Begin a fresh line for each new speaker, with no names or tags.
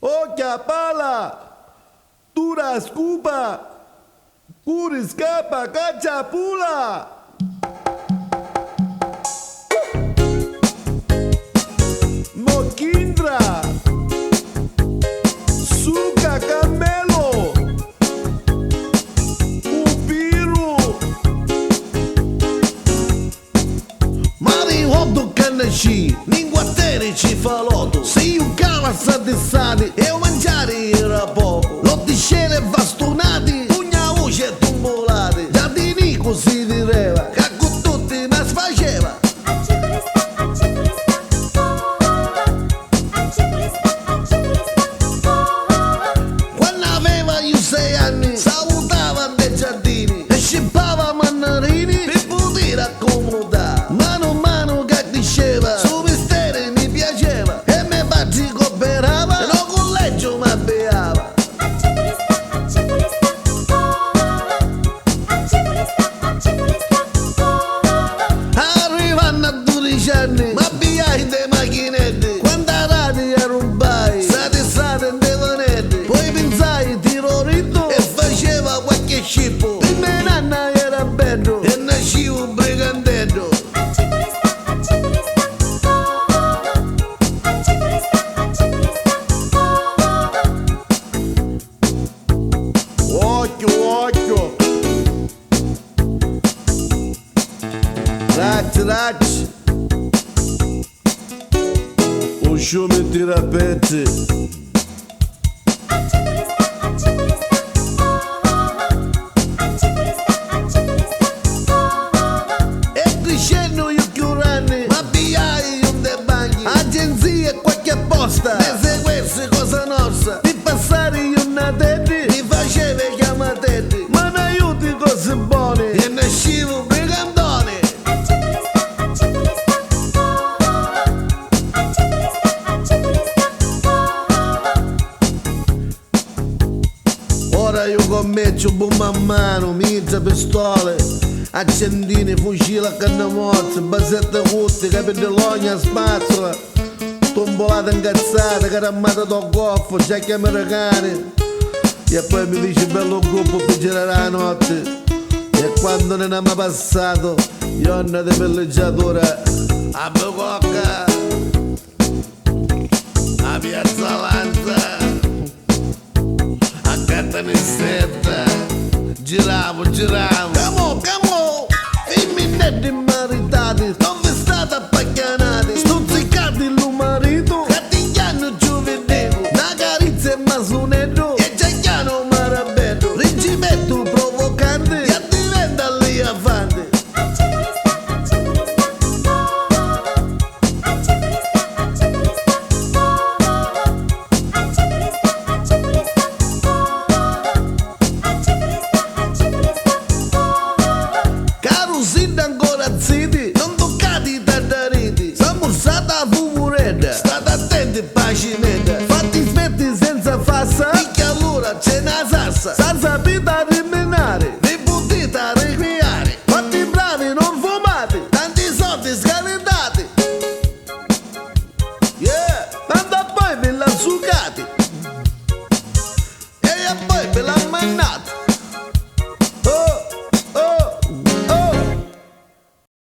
Occhia pala, dura scupa, curi scappa, caccia pula. Mochindra, suca camelo, upiru.
Mari hoddo cannaci, ninguattere ci fa lodo. Se un cava soddisfatti e un mangiare era poco. Lottiscene bastonati, pugna voce e tumbolati. Giardini così direva, che con tutti ma sfaceva. Quando aveva io 6 anni, salutava nei giardini e scippava mannarini per poter accomodare. Mano a mano che diceva, su misteri mi piaceva e me batti cooperava e lo collegio mi beava. Arrivando a 12 anni, ma avviai dei macchinette, quando rati e rubai, state in dei vanetti. Poi pensai tiro ritmo e faceva qualche scippo. Il mio nanna era bello e nascivo un brigandetto.
Occhio, occhio. Rac. O sciume tirapete.
E crescendo io più anni, ma avviai un dei bagni, agenzie e qualche posta, ne seguesse cosa nostra, di passare io una tetti, mi faceva chiamatetti, ma ne aiuti cose buone, e nascivo brigandone. Ora io commetto buon man mano, mizza, pistole, accendini, fucile a canna morsa, basette cutte, capitellogna, spazzola, tombolata incazzata, caramata da goffo, giacchi americani. E poi mi dice bello gruppo per girare la notte. E quando ne abbiamo passato, io andate per leggiatura a Bococca, a Piazza Lanza, a Catanissetta, giravo, camo, i minetti maritati, dove state appaccanati, stuzzicati il marito, cattigliano giovedì, una carizia e masunetto, e giacchiano marabetto, reggimento provocante, e diventa lì avanti. Caro Sid ancora zitti, non toccati i tattariti, s'ammursata a fumuredda.